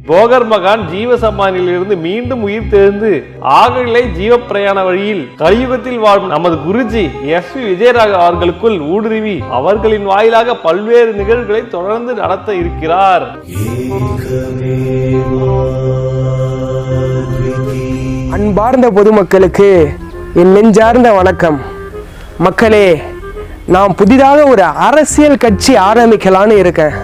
போகர் மகான் ஜீவசமானியிலிருந்து மீண்டும் உயிர் தெழுந்து ஆகலை ஜீவ பிரயாண வழியில் கலியுகத்தில் வாழும் நமது குருஜி எஸ் வி விஜயராக அவர்களுக்குள் ஊடுருவி அவர்களின் வாயிலாக பல்வேறு நிகழ்வுகளை தொடர்ந்து நடத்த இருக்கிறார். அன்பார்ந்த பொதுமக்களுக்கு என் நெஞ்சார்ந்த வணக்கம். மக்களே, நான் புதிதாக ஒரு அரசியல் கட்சி ஆரம்பிக்கலான்னு இருக்கேன்.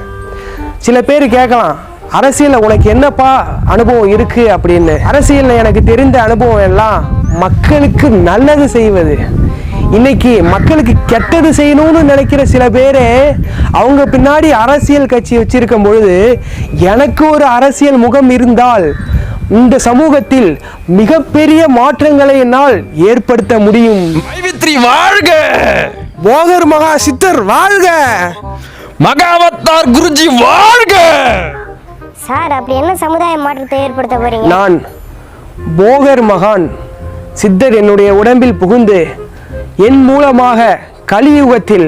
சில பேர் கேட்கலாம், அரசியலில் உனக்கு என்னப்பா அனுபவம் இருக்கு அப்படின்னு. அரசியலில் எனக்கு தெரிந்த அனுபவம் எல்லாம் மக்களுக்கு நல்லது செய்வது. இன்னைக்கு மக்களுக்கு கெட்டது செய்யணும்னு நினைக்கிற சில பேர் அவங்க பின்னாடி அரசியல் கட்சி வச்சிருக்கும் பொழுது, எனக்கு ஒரு அரசியல் முகம் இருந்தால் இந்த சமூகத்தில் மிகப்பெரிய மாற்றங்களை என்னால் ஏற்படுத்த முடியும். வாழ்க! போகர் மகா சித்தர் வாழ்க! மகாவத்தார் குருஜி வாழ்க! சார், அப்படி என்ன சமுதாய மாற்றத்தை ஏற்படுத்த போறீங்க? நான் போகர் மகான் சித்தர் என்னுடைய உடம்பில் புகுந்து என் மூலமாக கலியுகத்தில்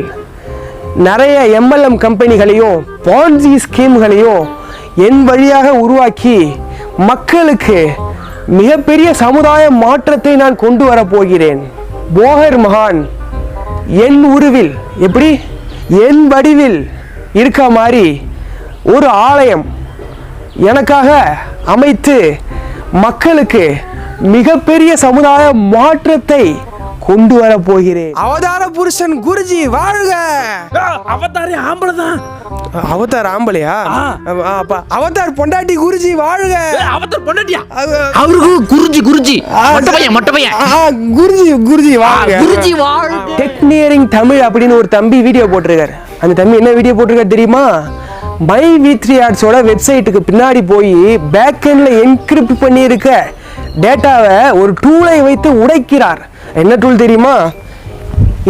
நிறைய MLM கம்பெனிகளையும் பான்சி ஸ்கீம்களையும் என் வழியாக உருவாக்கி மக்களுக்கு மிகப்பெரிய சமுதாய மாற்றத்தை நான் கொண்டு வரப்போகிறேன். போகர் மகான் என் உருவில், எப்படி என் வடிவில் இருக்க மாதிரி ஒரு ஆலயம் எனக்காக அமைத்து மக்களுக்கு மிகப்பெரிய சமுதாய மாற்றத்தை கொண்டு வர போகிறேன். அவதார புருஷன் குருஜி வாழ்க! அவதாரே ஆம்பளை தான். அவதார் ஆம்பளையா? அவதார் பொண்டாட்டி குருஜி வாழ்க! அவதார் பொண்டாட்டியா? அவருக்கு குருஜி குருஜி மொட்டை பையன் குருஜி வாழ்க! குருஜி வாழ்க! டெக்னியரிங் தமிழ் அப்படின்னு ஒரு தம்பி வீடியோ போட்டிருக்காரு. அந்த தம்பி என்ன வீடியோ போட்டிருக்காரு தெரியுமா? மை V3 ஆர்ட்ஸோட வெப்சைட்டுக்கு பின்னாடி போய் பேக்எண்ட்ல என்கிரிப்ட் பண்ணி இருக்க டேட்டாவை ஒரு டூலை வைத்து உடைக்கிறார். என்ன டூல் தெரியுமா?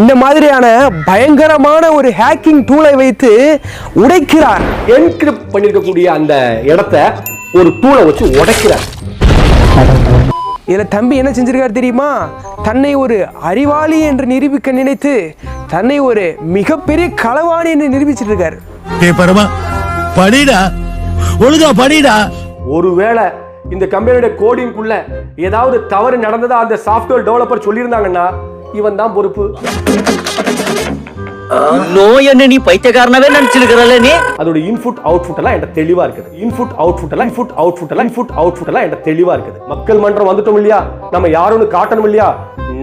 இந்த மாதிரியான பயங்கரமான ஒரு ஹேக்கிங் டூலை வைத்து உடைக்கிறார். என்கிரிப்ட் பண்ணிருக்கக்கூடிய அந்த இடத்தை ஒரு டூலை வச்சு உடைக்கிறார். இதுல தம்பி என்ன செஞ்சிருக்காரு தெரியுமா? தன்னை ஒரு அறிவாளி என்று நிரூபிக்க நினைத்து தன்னை ஒரு மிகப்பெரிய களவாணி என்று நிரூபிச்சிட்டு இருக்காரு. படிடா, ஒழுங்கா படிடா. ஒருவேளை இந்த கம்பெனியோட கோடிங்குள்ள ஏதாவது தவறு நடந்ததா அந்த சாஃப்ட்வேர் டெவலப்பர் சொல்லியிருந்தாங்கன்னா இவன் தான் பொறுப்பு. என்ன நீ பைத்தியக்காரனவே நினைச்சிருக்கிறல்ல நீ? அதோட இன்புட் அவுட்புட் எல்லாம் என்கிட்ட தெளிவா இருக்குது. இன்புட் அவுட்புட் எல்லாம் என்கிட்ட தெளிவா இருக்குது. மக்கள் மன்றம் வந்துட்டோம் இல்லையா? நம்ம யாருன்னு காட்டணும் இல்லையா?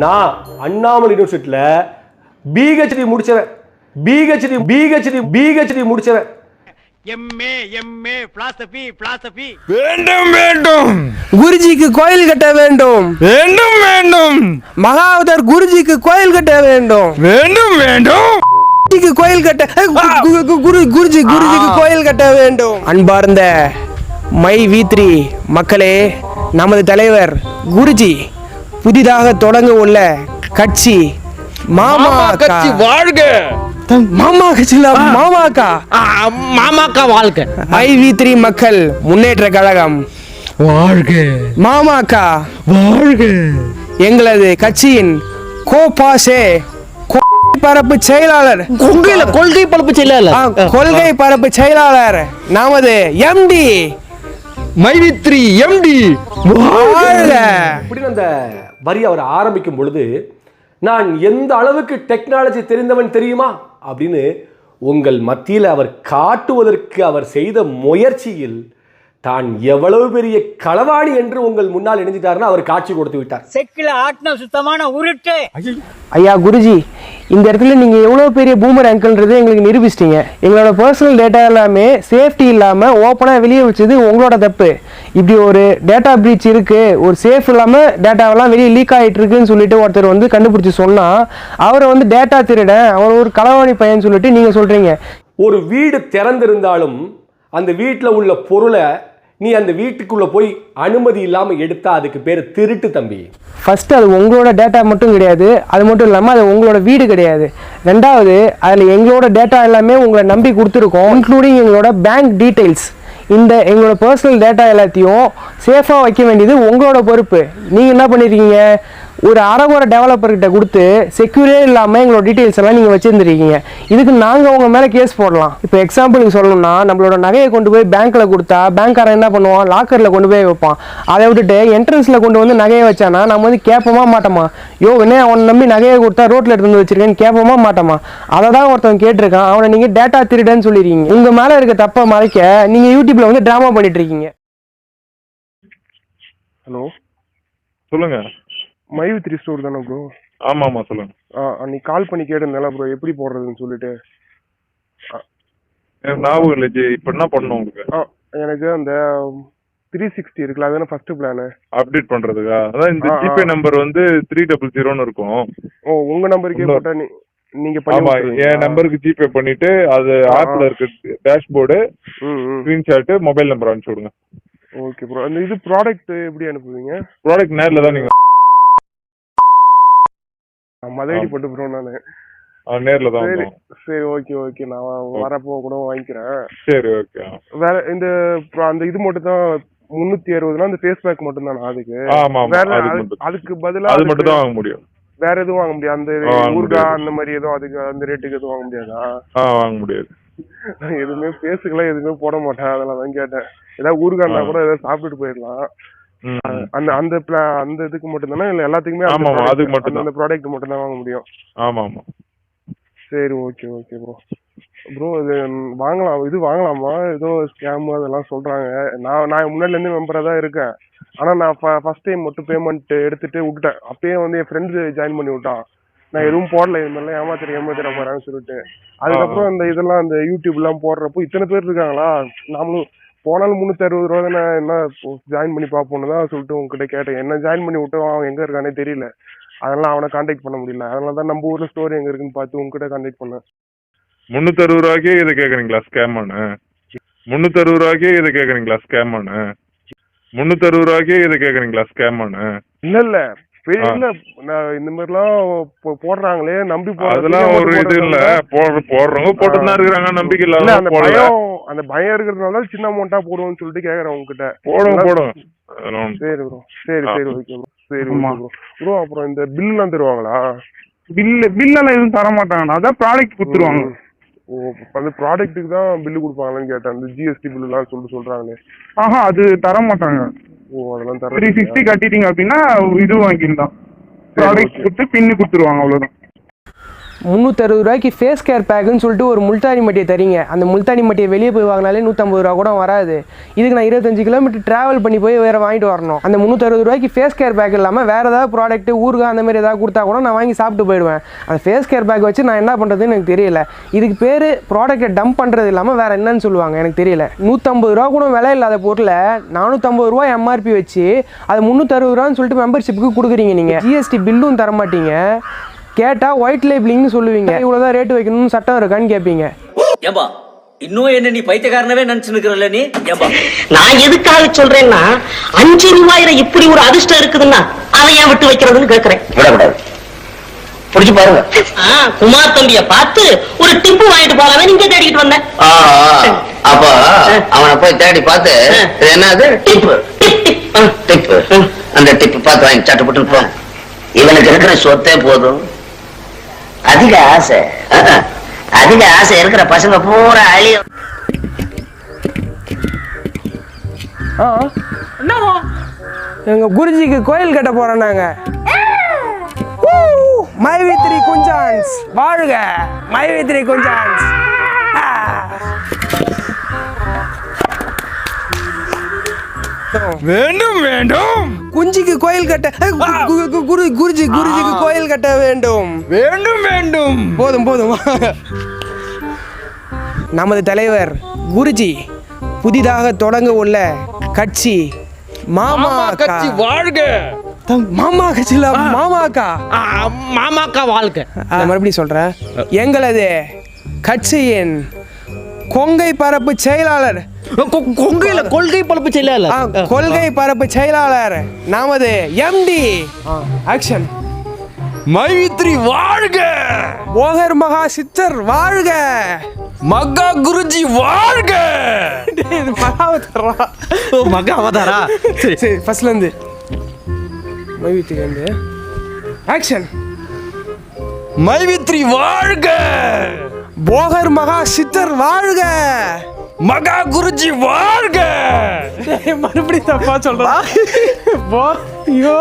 நான் அண்ணாமலை யூனிவர்சிட்டியில பிஹெச்டி முடிச்சவன். பிஹெச்டி முடிச்சவன். வேண்டும் குருஜிக்கு கோயில் கட்ட வேண்டும். மகாவதார் குருஜிக்கு கோயில் கட்ட வேண்டும். கோயில் கட்ட குருஜிக்கு கோயில் கட்ட வேண்டும். அன்பார்ந்த மை V3 மக்களே, நமது தலைவர் குருஜி புதிதாக தொடங்க உள்ள கட்சி மாமா கட்சி வாழ்க! மாமாக்கா வாழ்க! மை V3 மக்கள் முன்னேற்ற கழகம் வாழ்க! மாமாக்கா வாழ்க! எங்களது கட்சியின் கோபாசே பரப்பு செயலாளர், கொள்கை பரப்பு செயலாளர், கொள்கை பரப்பு செயலாளர் நமது MD மை V3 MD வாழ்க! இப்படின்னு அந்த வரி அவர் ஆரம்பிக்கும் பொழுது, நான் எந்த அளவுக்கு டெக்னாலஜி தெரிந்தவன் தெரியுமா அப்படின்னு உங்கள் மத்தியில் அவர் காட்டுவதற்கு அவர் செய்த முயற்சியில் தான் எவ்வளவு பெரிய களவாணி என்று உங்கள் முன்னால் இணைஞ்சிட்டாருன்னு அவர் காட்சி கொடுத்து விட்டார். செக்கில ஆட்டின சுத்தமான உருட்டு. ஐயா குருஜி, இந்த இடத்துல நீங்கள் எவ்வளோ பெரிய பூமர் அங்கிள்ன்றது எங்களுக்கு நிரூபிச்சிட்டீங்க. எங்களோட பர்சனல் டேட்டா எல்லாமே சேஃப்டி இல்லாமல் ஓப்பனாக வெளியே வச்சது உங்களோட தப்பு. இப்படி ஒரு டேட்டா பிரீச் இருக்குது, ஒரு சேஃப் இல்லாமல் டேட்டாவெல்லாம் வெளியே லீக் ஆகிட்டு இருக்குன்னு சொல்லிட்டு ஒருத்தர் வந்து கண்டுபிடிச்சி சொன்னால் அவரை வந்து டேட்டா திருடன், அவர் ஒரு களவாணி பையன் சொல்லிட்டு நீங்கள் சொல்கிறீங்க. ஒரு வீடு திறந்திருந்தாலும் அந்த வீட்டில் உள்ள பொருளை நீ அந்த வீட்டுக்குள்ள போய் அனுமதி இல்லாம எடுத்தா அதுக்கு பேரு திருட்டு தம்பி. ஃபர்ஸ்ட் அது உங்களோட டேட்டா மட்டும் கிடையாது, அது மட்டும் இல்லாமல் அது உங்களோட வீடு கிடையாது. ரெண்டாவது, அதில் எங்களோட டேட்டா எல்லாமே உங்களை நம்பி கொடுத்துருக்கோம், இன்க்ளூடிங் எங்களோட பேங்க் டீட்டெயில்ஸ். இந்த எங்களோட பர்சனல் டேட்டா எல்லாத்தையும் சேஃபாக வைக்க வேண்டியது உங்களோட பொறுப்பு. நீங்கள் என்ன பண்ணியிருக்கீங்க? ஒரு அறகுறை டெவலப்பர்கிட்ட கொடுத்து செக்யூரே இல்லாமல் எங்களோட டீட்டெயில்ஸ் எல்லாம் நீங்கள் வச்சுருந்துருக்கீங்க. இதுக்கு நாங்கள் உங்கள் மேலே கேஸ் போடலாம். இப்போ எக்ஸாம்பிளுக்கு சொல்லணும்னா, நம்மளோட நகையை கொண்டு போய் பேங்க்கில் கொடுத்தா பேங்க்காரன் என்ன பண்ணுவான், லாக்கரில் கொண்டு போய் வைப்பான். அதை விட்டுட்டு என்ட்ரன்ஸில் கொண்டு வந்து நகையை வச்சானா நம்ம வந்து கேட்போமா மாட்டோமா? என்ன அவனை நம்பி நகையை கொடுத்தா ரோட்டில் எடுத்து வச்சிருக்கேன்னு கேட்போமா மாட்டோமா? அதை தான் ஒருத்தன் கேட்டிருக்கான். அவனை நீங்கள் டேட்டா திருடன்னு சொல்லிடுறீங்க. உங்கள் மேலே இருக்க தப்பை மறைக்க நீங்கள் யூடியூப்பில் வந்து ட்ராமா பண்ணிட்டு இருக்கீங்க. ஹலோ, சொல்லுங்க. மைவித்ரி ஸ்டோர் தானே ப்ரோ? ஆமாமா சொல்லுங்க. அன்னைக்கு கால் பண்ணி கேட்டிருந்தேன்ல ப்ரோ, எப்படி போடுறதுன்னு சொல்லிட்டு. ஞாபகம் இல்லை ஜி. இப்போ என்ன பண்ணணும் உங்களுக்கு? எனக்கு அந்த 360 இருக்குல்ல, அதுதானே ஃபர்ஸ்ட் பிளான் அப்டேட் பண்றதுக்கா? அதான் இந்த ஜிபே நம்பர் வந்து 300 இருக்கும். ஓ, உங்க நம்பருக்கே போட்டா நீங்க ஆமா, என் நம்பருக்கு ஜிபே பண்ணிட்டு அது ஆப்ல இருக்கு டேஷ்போர்டு, ஸ்கிரீன்ஷாட், மொபைல் நம்பர் அனுப்பிச்சு விடுங்க. Okay bro. அந்த இது ப்ராடக்ட் எப்படி அனுப்புவீங்க? ப்ராடக்ட் நேர்ல தான் நீங்க மதுரை போட்டு ப்ரோ நானு. நேர்ல தான். சரி, ஓகே ஓகே, நான் வரப்போ கூட வாங்கிக்கிறேன். சரி, ஓகே. வேற அந்த இது மட்டும் தான் 360, அந்த ஃபேஸ் பேக் மட்டும் தானா அதுக்கு? ஆமா, அதுக்கு பதிலா அது மட்டும் தான் வாங்க முடியும். வேற எதுவும் வாங்க முடியாது? அந்த ஊர்கா அந்த மாதிரி எதுவும் அதுக்கு அந்த ரேட்டுக்கு எதுவும் வாங்க முடியாதா? வாங்க முடியாது. எதுவுமே பேசுக்கலாம், எதுவுமே போட மாட்டேன், அதெல்லாம் தான் கேட்டேன். ஏதாவது ஊர்கானா கூட ஏதாவது சாப்பிட்டுட்டு போயிடலாம். அந்த அந்த இதுக்கு மட்டும் தானே, இல்ல எல்லாத்துக்குமே? ஆமா, அதுக்கு மட்டும் அந்த ப்ராடக்ட் மட்டும் தான் வாங்க முடியும். ஆமா ஆமா. சரி, ஓகே ஓகே ப்ரோ. ப்ரோ, இது வாங்கலாம், இது வாங்கலாமா? ஏதோ ஸ்கேம் அதெல்லாம் சொல்றாங்க. நான் முன்னாடிலேருந்து மெம்பராக தான் இருக்கேன். ஆனால் நான் ஃபர்ஸ்ட் டைம் மட்டும் பேமெண்ட் எடுத்துட்டு விட்டுட்டேன். அப்பயே வந்து என் ஃப்ரெண்ட்ஸ் ஜாயின் பண்ணி விட்டான். நான் எதுவும் போடல, இது மாதிரிலாம் ஏமாத்திர போறான்னு சொல்லிட்டு. அதுக்கப்புறம் அந்த இதெல்லாம் அந்த யூடியூப்லாம் போடுறப்போ இத்தனை பேர் இருக்காங்களா, நாமளும் போனாலும் 360 ரூபா தானே, என்ன ஜாயின் பண்ணி பார்ப்போன்னு தான் சொல்லிட்டு உங்ககிட்ட கேட்டேன். என்ன ஜாயின் பண்ணி விட்டோம், அவன் எங்கே இருக்கானே தெரியல. அதெல்லாம் அவனை கான்டாக்ட் பண்ண முடியல. அதனால தான் நம்ம ஊர்ல ஸ்டோர் எங்க இருக்குன்னு பார்த்து உங்ககிட்ட கான்டாக்ட் பண்ணேன். 360 ரூபாய்க்கே இதை கேக்குறீங்களா ஸ்கேமானு? 360 ரூபாய்க்கே இதை கேக்குறீங்களா ஸ்கேமானு? 360 ரூபாய்க்கே இதை கேக்குறீங்களா ஸ்கேமானு? இல்ல இல்ல, இந்த மாதிரிலாம் போடுறாங்களே, நம்பி அதெல்லாம் ஒரு இது இல்ல. போடுறவங்க போட்டுதான் இருக்கிறாங்க, நம்பிக்கை இல்ல. அந்த பயம் இருக்கிறதுனால சின்ன அமௌண்டா போடுவோம்னு சொல்லிட்டு கேக்குறேன் உங்ககிட்ட. போடும். சரி ப்ரோ, சரி ஓகே ப்ரோ. சரி ப்ரோ. அப்புறம் இந்த பில் எல்லாம் தருவாங்களா? பில்லெல்லாம் எதுவும் தர மாட்டாங்க, அதான் ப்ராடக்ட் கொடுத்துருவாங்க. ஓ, அந்த ப்ராடக்ட்டுக்கு தான் பில்லு கொடுப்பாங்களான்னு கேட்டேன். அந்த ஜிஎஸ்டி பில் எல்லாம் சொல்றாங்களே. அது தர மாட்டாங்க. ஓ, அதெல்லாம் தர. 360 கட்டிட்டீங்க அப்படின்னா இது வாங்கிடலாம், ப்ராடக்ட் கொடுத்து பின்னு கொடுத்துருவாங்க, அவ்வளவுதான். 360 ரூபாய்க்கு ஃபேஸ் கேர் பேக்குன்னு சொல்லிட்டு ஒரு முல்தானி மட்டியை தரீங்க. அந்த முல்தானி மட்டியை வெளியே போய் வாங்கினாலே 150 ரூபா கூட வராது. இதுக்கு நான் 25 கிலோமீட்டர் ட்ராவல் பண்ணி போய் வேறு வாங்கிட்டு வரணும். அந்த 360 ரூபாய்க்கு ஃபேஸ் கேர் பேக் இல்லாமல் வேறு ஏதாவது ப்ராடக்ட் ஊருகா அந்த மாதிரி ஏதாவது கொடுத்தா கூட நான் வாங்கி சாப்பிட்டு போயிடுவேன். அந்த ஃபேஸ் கேர் பேக் வச்சு நான் என்ன பண்ணுறதுன்னு எனக்கு தெரியல. இதுக்கு பேர் ப்ராடக்ட்டை டம்ப் பண்ணுறது இல்லாமல் வேறு என்னன்னு சொல்லுவாங்க எனக்கு தெரியல. 150 ரூபா கூட விலை இல்லாத பொருளை 450 ரூபா எம்ஆர்பி வச்சு அது 360 ரூபான்னு சொல்லிட்டு மெம்பர்ஷிப்புக்கு கொடுக்குறீங்க. நீங்கள் ஜிஎஸ்டி பில்லும் தரமாட்டீங்க. கேட்டால் ஒயிட் லேபிளிங்னு சொல்லுவீங்க. இவ்வளோதான் ரேட்டு வைக்கணும்னு சட்டம் இருக்கான்னு கேட்பீங்க. ஏம்பா, இன்னும் என்ன நீ பைத்தியக்காரனவே நினைச்சுக்கிறல்ல நீ? ஏம்பா, நான் எதுக்காக சொல்றேன்னா 5 ரூபாயில இப்படி ஒரு அதிர்ஷ்டம் இருக்குதுன்னா அதை ஏன் விட்டு வைக்கிறதுன்னு கேக்குறேன். விடக்கூடாது, புடிச்சு பாருங்க. குமார் தம்பிய பார்த்து ஒரு டிப்பு வாங்கிட்டு போலாமே நீங்க தேடிக்கிட்டு வந்தேன். அப்ப அவனை போய் தேடி பார்த்து என்னது டிப்பு டிப்பு அந்த டிப்பு பார்த்து வாங்கி சட்டப்பட்டு போ. இவனுக்கு இருக்கிற சொத்தே போதும். அதிக ஆசை இருக்கிற பசங்க பூரா அழிய. எங்க குருஜிக்கு கோயில் கட்ட போறோம் நாங்க. மைவித்ரி குஞ்சான்ஸ் வாழ்க, மைவித்ரி குஞ்சான்ஸ். வேண்டும் குஞ்சிக்கு கோயில் கட்ட குருஜிக்கு கோயில் கட்ட வேண்டும். போதும். நமது தலைவர் குருஜி புதிதாக தொடங்க உள்ள கட்சி மாமா கட்சி வாழ்க. மாமா கட்சியில மாமாக்கா வாழ்க்கை. மறுபடியும் சொல்றேன். எங்களது கட்சியின் கொங்கை பரப்பு செயலாளர், கொள்கை பரப்பு செயலாளர், கொள்கை பரப்பு செயலாளர் நமது எம்டி ஆக்ஷன் மைவித்ரி வாழ்க. ஓகர் மகா சித்தர் வாழ்க. மகா குருஜி வாழ்க. மகா அவதாரா. சரி ஃபர்ஸ்ட்ல இருந்து மைவித்ரி வந்து ஆக்ஷன். மைவித்ரி வாழ்க! போகர் மகா சித்தர் வாழ்க! மகா குருஜி வாழ்க! மறுபடியும் தப்பா சொல்றா. ஐயோ